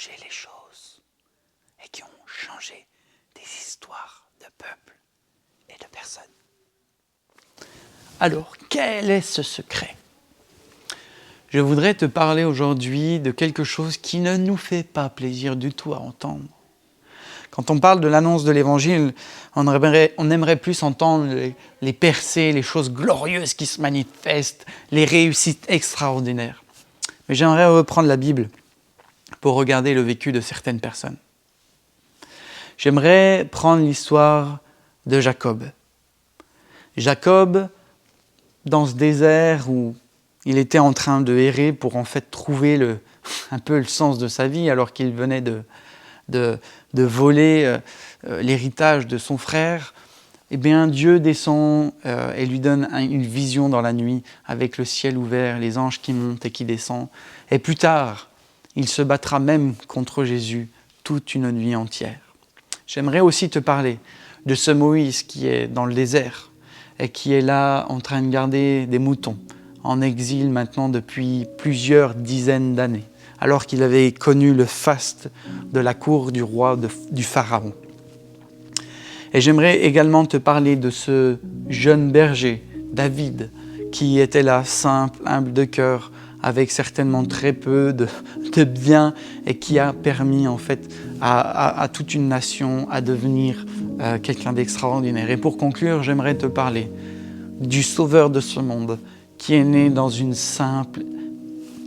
changé les choses et qui ont changé des histoires de peuples et de personnes. Alors, quel est ce secret ? Je voudrais te parler aujourd'hui de quelque chose qui ne nous fait pas plaisir du tout à entendre. Quand on parle de l'annonce de l'Évangile, on aimerait plus entendre les percées, les choses glorieuses qui se manifestent, les réussites extraordinaires. Mais j'aimerais reprendre la Bible pour regarder le vécu de certaines personnes. J'aimerais prendre l'histoire de Jacob. Jacob, dans ce désert où il était en train de errer pour en fait trouver un peu le sens de sa vie, alors qu'il venait de voler l'héritage de son frère, eh bien Dieu descend et lui donne une vision dans la nuit avec le ciel ouvert, les anges qui montent et qui descendent. Et plus tard, il se battra même contre Jésus toute une nuit entière. J'aimerais aussi te parler de ce Moïse qui est dans le désert et qui est là en train de garder des moutons, en exil maintenant depuis plusieurs dizaines d'années, alors qu'il avait connu le faste de la cour du roi du Pharaon. Et j'aimerais également te parler de ce jeune berger, David, qui était là, simple, humble de cœur, avec certainement très peu de biens et qui a permis en fait à toute une nation à devenir quelqu'un d'extraordinaire. Et pour conclure, j'aimerais te parler du sauveur de ce monde qui est né dans une simple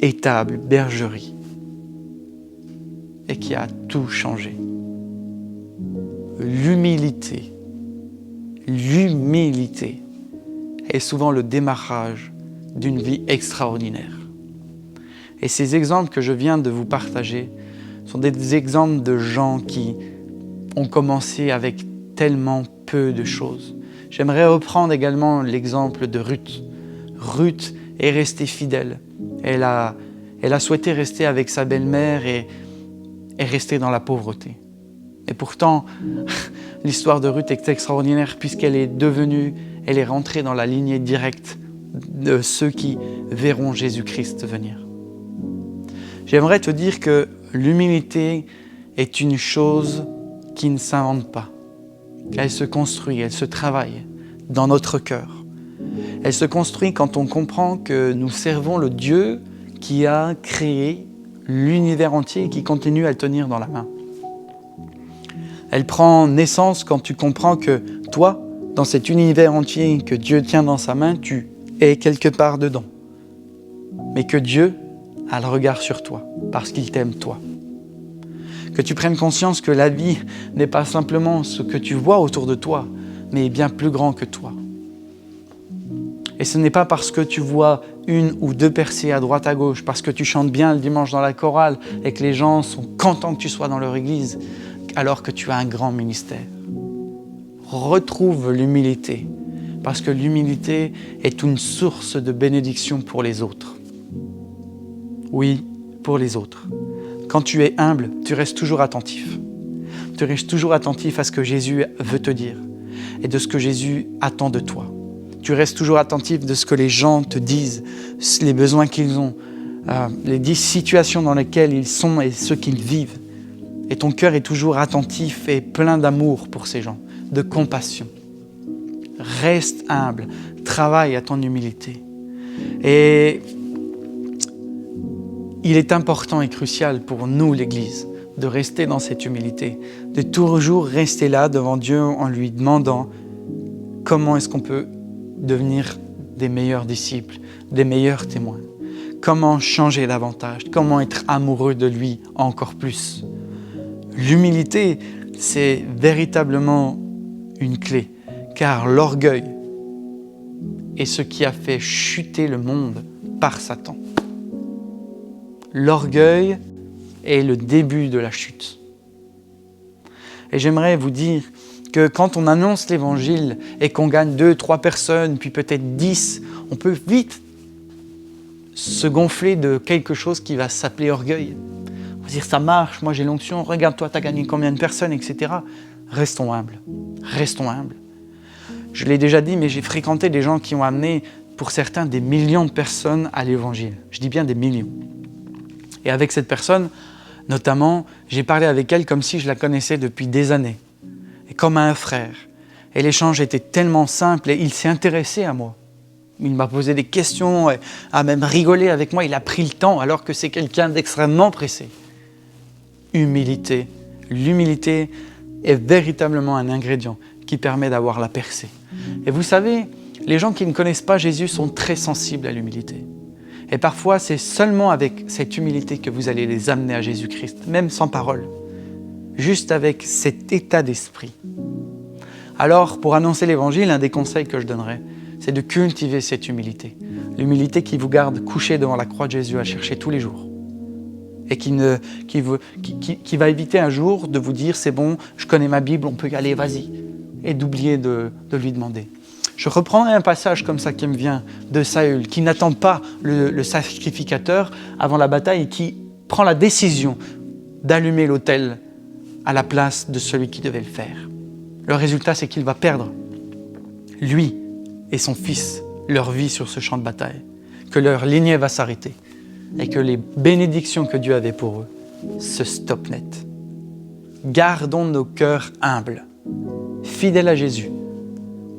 étable bergerie et qui a tout changé. L'humilité est souvent le démarrage d'une vie extraordinaire. Et ces exemples que je viens de vous partager sont des exemples de gens qui ont commencé avec tellement peu de choses. J'aimerais reprendre également l'exemple de Ruth. Ruth est restée fidèle. Elle a souhaité rester avec sa belle-mère et rester dans la pauvreté. Et pourtant, l'histoire de Ruth est extraordinaire puisqu'elle est rentrée dans la lignée directe de ceux qui verront Jésus-Christ venir. J'aimerais te dire que l'humilité est une chose qui ne s'invente pas. Elle se construit, elle se travaille dans notre cœur. Elle se construit quand on comprend que nous servons le Dieu qui a créé l'univers entier et qui continue à le tenir dans la main. Elle prend naissance quand tu comprends que toi, dans cet univers entier que Dieu tient dans sa main, tu es quelque part dedans. Mais que Dieu a le regard sur toi, parce qu'il t'aime toi. Que tu prennes conscience que la vie n'est pas simplement ce que tu vois autour de toi, mais est bien plus grand que toi. Et ce n'est pas parce que tu vois une ou deux percées à droite à gauche, parce que tu chantes bien le dimanche dans la chorale et que les gens sont contents que tu sois dans leur église, alors que tu as un grand ministère. Retrouve l'humilité, parce que l'humilité est une source de bénédiction pour les autres. Oui, pour les autres. Quand tu es humble, tu restes toujours attentif. Tu restes toujours attentif à ce que Jésus veut te dire et de ce que Jésus attend de toi. Tu restes toujours attentif de ce que les gens te disent, les besoins qu'ils ont, les situations dans lesquelles ils sont et ce qu'ils vivent. Et ton cœur est toujours attentif et plein d'amour pour ces gens, de compassion. Reste humble, travaille à ton humilité. Et il est important et crucial pour nous, l'Église, de rester dans cette humilité, de toujours rester là devant Dieu en lui demandant comment est-ce qu'on peut devenir des meilleurs disciples, des meilleurs témoins, comment changer davantage, comment être amoureux de lui encore plus. L'humilité, c'est véritablement une clé, car l'orgueil est ce qui a fait chuter le monde par Satan. L'orgueil est le début de la chute. Et j'aimerais vous dire que quand on annonce l'Évangile et qu'on gagne 2, 3 personnes, puis peut-être 10, on peut vite se gonfler de quelque chose qui va s'appeler orgueil. On va dire ça marche, moi j'ai l'onction, regarde-toi, tu as gagné combien de personnes, etc. Restons humbles, restons humbles. Je l'ai déjà dit, mais j'ai fréquenté des gens qui ont amené, pour certains, des millions de personnes à l'Évangile. Je dis bien des millions. Et avec cette personne, Notamment, j'ai parlé avec elle comme si je la connaissais depuis des années, et comme à un frère. Et l'échange était tellement simple et il s'est intéressé à moi. Il m'a posé des questions, a même rigolé avec moi, il a pris le temps alors que c'est quelqu'un d'extrêmement pressé. Humilité. L'humilité est véritablement un ingrédient qui permet d'avoir la percée. Et vous savez, les gens qui ne connaissent pas Jésus sont très sensibles à l'humilité. Et parfois, c'est seulement avec cette humilité que vous allez les amener à Jésus-Christ, même sans parole, juste avec cet état d'esprit. Alors, pour annoncer l'Évangile, un des conseils que je donnerais, c'est de cultiver cette humilité. L'humilité qui vous garde couché devant la croix de Jésus à chercher tous les jours. Et qui va éviter un jour de vous dire « c'est bon, je connais ma Bible, on peut y aller, vas-y ». Et d'oublier de lui demander. Je reprendrai un passage comme ça qui me vient de Saül, qui n'attend pas le sacrificateur avant la bataille et qui prend la décision d'allumer l'autel à la place de celui qui devait le faire. Le résultat, c'est qu'il va perdre, lui et son fils, leur vie sur ce champ de bataille, que leur lignée va s'arrêter et que les bénédictions que Dieu avait pour eux se stoppent net. Gardons nos cœurs humbles, fidèles à Jésus,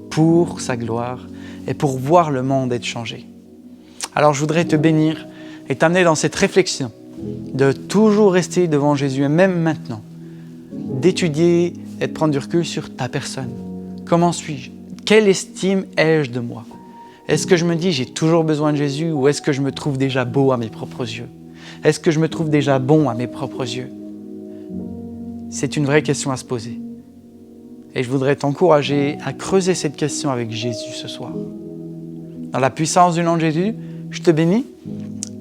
pour sa gloire et pour voir le monde être changé. Alors je voudrais te bénir et t'amener dans cette réflexion de toujours rester devant Jésus, et même maintenant, d'étudier et de prendre du recul sur ta personne. Comment suis-je? Quelle estime ai-je de moi? Est-ce que je me dis j'ai toujours besoin de Jésus ou est-ce que je me trouve déjà beau à mes propres yeux? Est-ce que je me trouve déjà bon à mes propres yeux? C'est une vraie question à se poser. Et je voudrais t'encourager à creuser cette question avec Jésus ce soir. Dans la puissance du nom de Jésus, je te bénis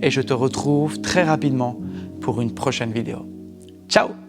et je te retrouve très rapidement pour une prochaine vidéo. Ciao!